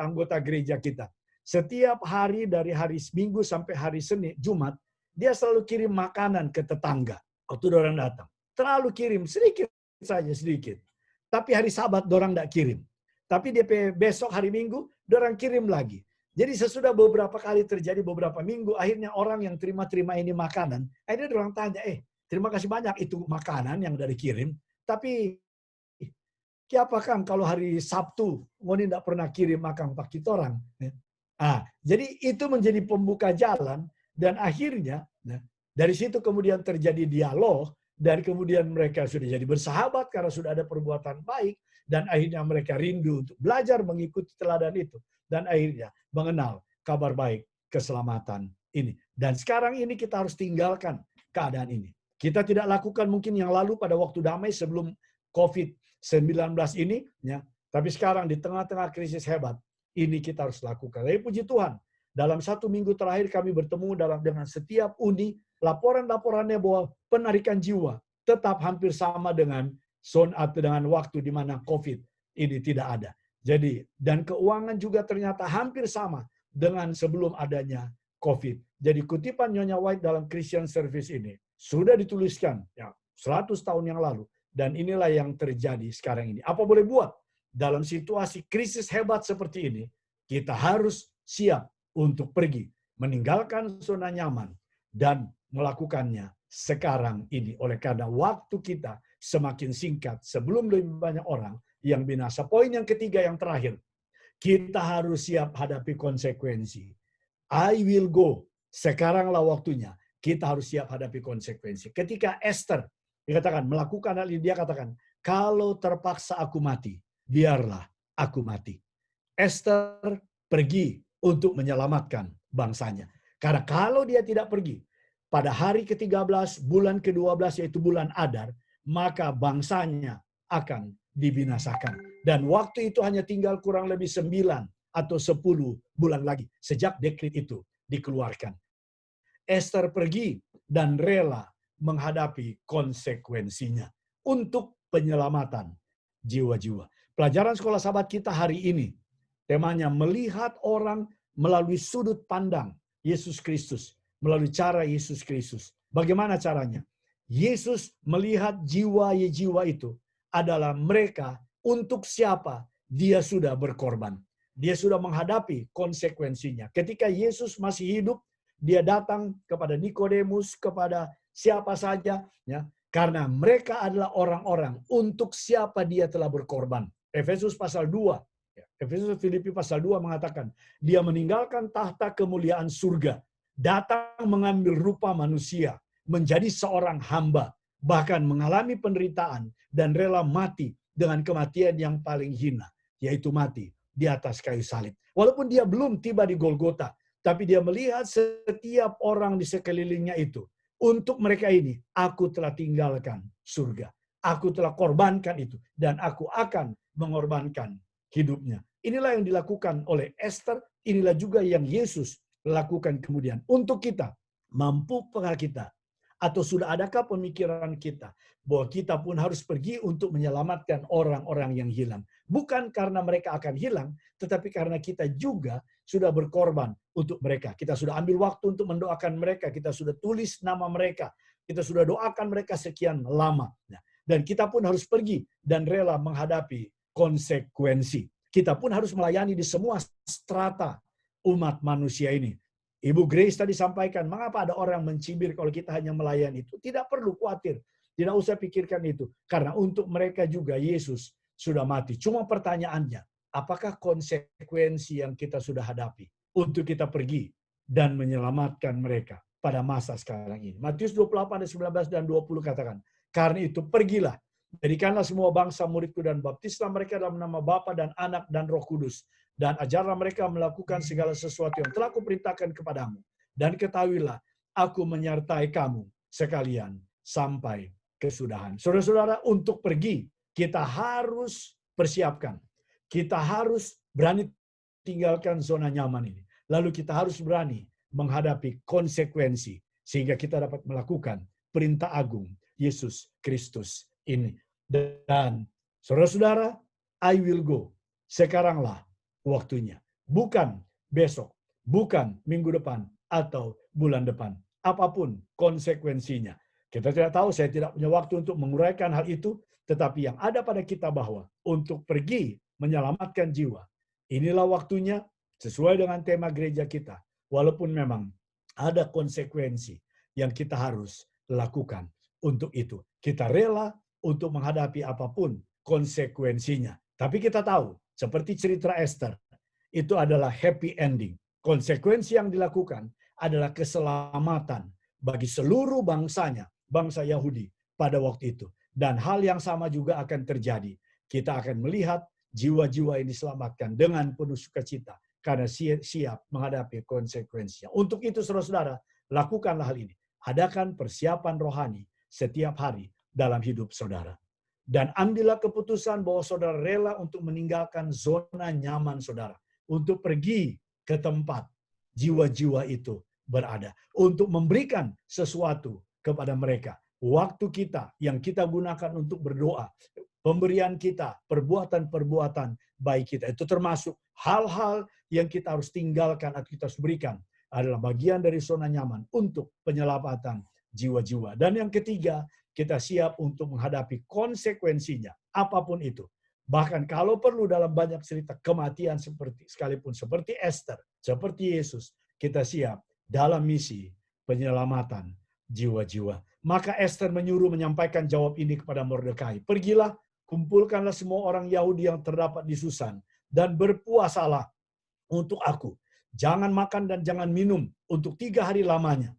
anggota gereja kita, setiap hari dari hari Minggu sampai hari Senin, Jumat, dia selalu kirim makanan ke tetangga. Waktu orang datang. Terlalu kirim, sedikit saja, sedikit. Tapi hari Sabat orang tidak kirim. Tapi besok hari Minggu, orang kirim lagi. Jadi sesudah beberapa kali terjadi beberapa minggu, akhirnya orang yang terima ini makanan, akhirnya orang tanya, terima kasih banyak itu makanan yang dari kirim, tapi siapa Kang kalau hari Sabtu, ngoni tidak pernah kirim makan pak kita orang. Jadi itu menjadi pembuka jalan, dan akhirnya dari situ kemudian terjadi dialog, dan kemudian mereka sudah jadi bersahabat karena sudah ada perbuatan baik, dan akhirnya mereka rindu untuk belajar mengikuti teladan itu. Dan akhirnya mengenal kabar baik keselamatan ini. Dan sekarang ini kita harus tinggalkan keadaan ini. Kita tidak lakukan mungkin yang lalu pada waktu damai sebelum COVID-19 ini, ya. Tapi sekarang di tengah-tengah krisis hebat, ini kita harus lakukan. Tapi puji Tuhan, dalam 1 minggu terakhir kami bertemu dengan setiap uni, laporan-laporannya bahwa penarikan jiwa tetap hampir sama dengan atau dengan waktu di mana COVID ini tidak ada. Jadi, dan keuangan juga ternyata hampir sama dengan sebelum adanya COVID. Jadi kutipan Nyonya White dalam Christian Service ini sudah dituliskan ya 100 tahun yang lalu. Dan inilah yang terjadi sekarang ini. Apa boleh buat? Dalam situasi krisis hebat seperti ini, kita harus siap untuk pergi, meninggalkan zona nyaman, dan melakukannya sekarang ini. Oleh karena waktu kita semakin singkat sebelum lebih banyak orang yang binasa. Poin yang ketiga yang terakhir, kita harus siap hadapi konsekuensi. I will go. Sekaranglah waktunya. Kita harus siap hadapi konsekuensi. Ketika Esther dikatakan melakukan hal ini, dia katakan, kalau terpaksa aku mati, biarlah aku mati. Esther pergi untuk menyelamatkan bangsanya. Karena kalau dia tidak pergi, pada hari ke-13, bulan ke-12, yaitu bulan Adar, maka bangsanya akan dibinasakan. Dan waktu itu hanya tinggal kurang lebih 9 atau 10 bulan lagi sejak dekret itu dikeluarkan. Esther pergi dan rela menghadapi konsekuensinya untuk penyelamatan jiwa-jiwa. Pelajaran sekolah sahabat kita hari ini, temanya melihat orang melalui sudut pandang Yesus Kristus, melalui cara Yesus Kristus. Bagaimana caranya? Yesus melihat jiwa-jiwa itu adalah mereka untuk siapa dia sudah berkorban. Dia sudah menghadapi konsekuensinya. Ketika Yesus masih hidup, dia datang kepada Nikodemus, kepada siapa saja, ya, karena mereka adalah orang-orang untuk siapa dia telah berkorban. Efesus pasal 2, Efesus Filipi pasal 2 mengatakan, dia meninggalkan tahta kemuliaan surga, datang mengambil rupa manusia, menjadi seorang hamba, bahkan mengalami penderitaan dan rela mati dengan kematian yang paling hina, yaitu mati di atas kayu salib. Walaupun dia belum tiba di Golgota, tapi dia melihat setiap orang di sekelilingnya itu. Untuk mereka ini, aku telah tinggalkan surga. Aku telah korbankan itu. Dan aku akan mengorbankan hidupnya. Inilah yang dilakukan oleh Esther. Inilah juga yang Yesus lakukan kemudian. Untuk kita, mampukah kita? Atau sudah adakah pemikiran kita bahwa kita pun harus pergi untuk menyelamatkan orang-orang yang hilang? Bukan karena mereka akan hilang, tetapi karena kita juga sudah berkorban untuk mereka. Kita sudah ambil waktu untuk mendoakan mereka. Kita sudah tulis nama mereka. Kita sudah doakan mereka sekian lama. Dan kita pun harus pergi dan rela menghadapi konsekuensi. Kita pun harus melayani di semua strata umat manusia ini. Ibu Grace tadi sampaikan, mengapa ada orang mencibir kalau kita hanya melayani itu? Tidak perlu khawatir. Tidak usah pikirkan itu. Karena untuk mereka juga Yesus sudah mati. Cuma pertanyaannya, apakah konsekuensi yang kita sudah hadapi untuk kita pergi dan menyelamatkan mereka pada masa sekarang ini? Matius 28 ayat 19 dan 20 katakan, karena itu pergilah, jadikanlah semua bangsa muridku dan baptislah mereka dalam nama Bapa dan Anak dan Roh Kudus. Dan ajarlah mereka melakukan segala sesuatu yang telah kuperintahkan kepadamu. Dan ketahuilah, aku menyertai kamu sekalian sampai kesudahan. Saudara-saudara, untuk pergi, kita harus persiapkan. Kita harus berani tinggalkan zona nyaman ini. Lalu kita harus berani menghadapi konsekuensi. Sehingga kita dapat melakukan perintah agung Yesus Kristus ini. Dan saudara-saudara, I will go. Sekaranglah waktunya. Bukan besok, bukan minggu depan, atau bulan depan. Apapun konsekuensinya. Kita tidak tahu, saya tidak punya waktu untuk menguraikan hal itu, tetapi yang ada pada kita bahwa untuk pergi menyelamatkan jiwa, inilah waktunya sesuai dengan tema gereja kita. Walaupun memang ada konsekuensi yang kita harus lakukan untuk itu. Kita rela untuk menghadapi apapun konsekuensinya. Tapi kita tahu, seperti cerita Esther, itu adalah happy ending. Konsekuensi yang dilakukan adalah keselamatan bagi seluruh bangsanya, bangsa Yahudi pada waktu itu. Dan hal yang sama juga akan terjadi. Kita akan melihat jiwa-jiwa yang diselamatkan dengan penuh sukacita karena siap menghadapi konsekuensinya. Untuk itu, saudara-saudara, lakukanlah hal ini. Adakan persiapan rohani setiap hari dalam hidup saudara. Dan ambillah keputusan bahwa saudara rela untuk meninggalkan zona nyaman saudara. Untuk pergi ke tempat jiwa-jiwa itu berada. Untuk memberikan sesuatu kepada mereka. Waktu kita yang kita gunakan untuk berdoa. Pemberian kita, perbuatan-perbuatan baik kita. Itu termasuk hal-hal yang kita harus tinggalkan atau kita harus berikan. Adalah bagian dari zona nyaman untuk penyelamatan jiwa-jiwa. Dan yang ketiga, kita siap untuk menghadapi konsekuensinya, apapun itu. Bahkan kalau perlu dalam banyak cerita kematian sekalipun seperti Esther, seperti Yesus, kita siap dalam misi penyelamatan jiwa-jiwa. Maka Esther menyuruh menyampaikan jawab ini kepada Mordekai. Pergilah, kumpulkanlah semua orang Yahudi yang terdapat di Susan, dan berpuasalah untuk aku. Jangan makan dan jangan minum untuk 3 hari lamanya.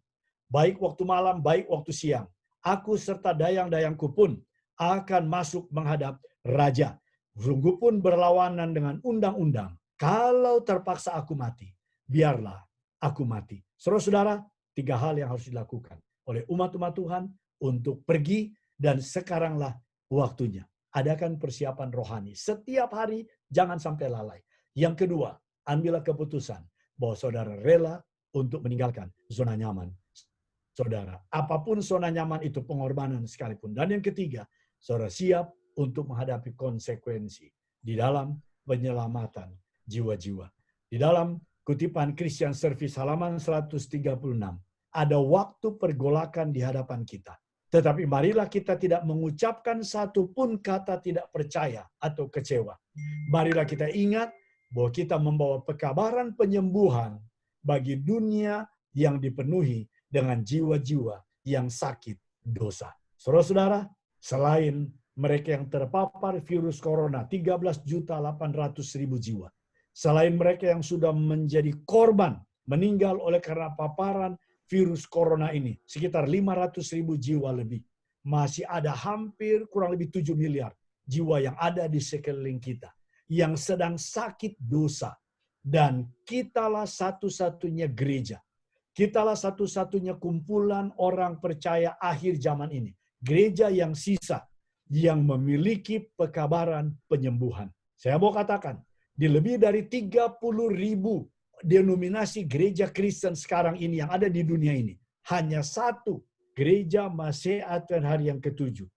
Baik waktu malam, baik waktu siang. Aku serta dayang-dayangku pun akan masuk menghadap raja. Sungguh pun berlawanan dengan undang-undang. Kalau terpaksa aku mati, biarlah aku mati. Saudara-saudara, 3 hal yang harus dilakukan oleh umat-umat Tuhan untuk pergi, dan sekaranglah waktunya. Adakan persiapan rohani. Setiap hari jangan sampai lalai. Yang kedua, ambillah keputusan bahwa saudara rela untuk meninggalkan zona nyaman saudara. Apapun zona nyaman itu, pengorbanan sekalipun. Dan yang ketiga, saudara siap untuk menghadapi konsekuensi di dalam penyelamatan jiwa-jiwa. Di dalam kutipan Christian Service halaman 136, ada waktu pergolakan di hadapan kita. Tetapi marilah kita tidak mengucapkan satu pun kata tidak percaya atau kecewa. Marilah kita ingat bahwa kita membawa pekabaran penyembuhan bagi dunia yang dipenuhi dengan jiwa-jiwa yang sakit dosa. Saudara-saudara, selain mereka yang terpapar virus corona, 13.800.000 jiwa. Selain mereka yang sudah menjadi korban, meninggal oleh karena paparan virus corona ini, sekitar 500.000 jiwa lebih. Masih ada hampir kurang lebih 7 miliar jiwa yang ada di sekeliling kita, yang sedang sakit dosa. Dan kitalah satu-satunya gereja. Kitalah satu-satunya kumpulan orang percaya akhir zaman ini. Gereja yang sisa, yang memiliki pekabaran penyembuhan. Saya mau katakan, di lebih dari 30.000 denominasi gereja Kristen sekarang ini yang ada di dunia ini, hanya satu gereja Masih Advent hari yang ke-7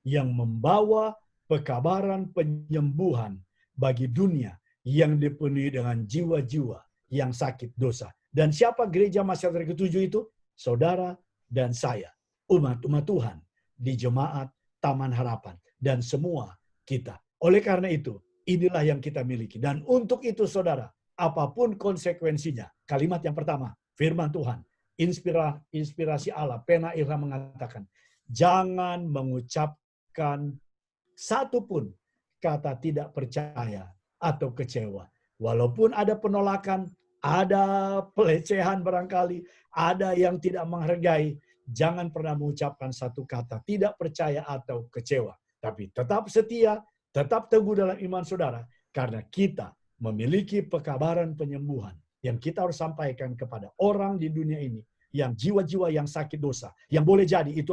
yang membawa pekabaran penyembuhan bagi dunia yang dipenuhi dengan jiwa-jiwa yang sakit dosa. Dan siapa gereja Masih Advent ke-7 itu? Saudara dan saya, umat-umat Tuhan di jemaat Taman Harapan, dan semua kita. Oleh karena itu, inilah yang kita miliki. Dan untuk itu, saudara, apapun konsekuensinya, kalimat yang pertama, firman Tuhan, inspirasi Allah, pena Ilham mengatakan, jangan mengucapkan satu pun kata tidak percaya atau kecewa. Walaupun ada penolakan, ada pelecehan barangkali, ada yang tidak menghargai, jangan pernah mengucapkan satu kata tidak percaya atau kecewa. Tapi tetap setia, tetap teguh dalam iman saudara, karena kita memiliki pekabaran penyembuhan yang kita harus sampaikan kepada orang di dunia ini, yang jiwa-jiwa yang sakit dosa, yang boleh jadi itu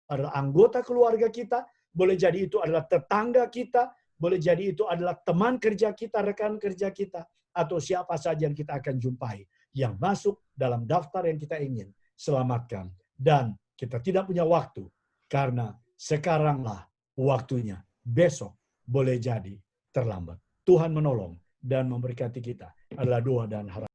adalah anggota keluarga kita, boleh jadi itu adalah tetangga kita, boleh jadi itu adalah teman kerja kita, rekan kerja kita, atau siapa saja yang kita akan jumpai, yang masuk dalam daftar yang kita ingin selamatkan. Dan kita tidak punya waktu, karena sekaranglah waktunya. Besok boleh jadi terlambat. Tuhan menolong dan memberkati kita adalah doa dan harapan.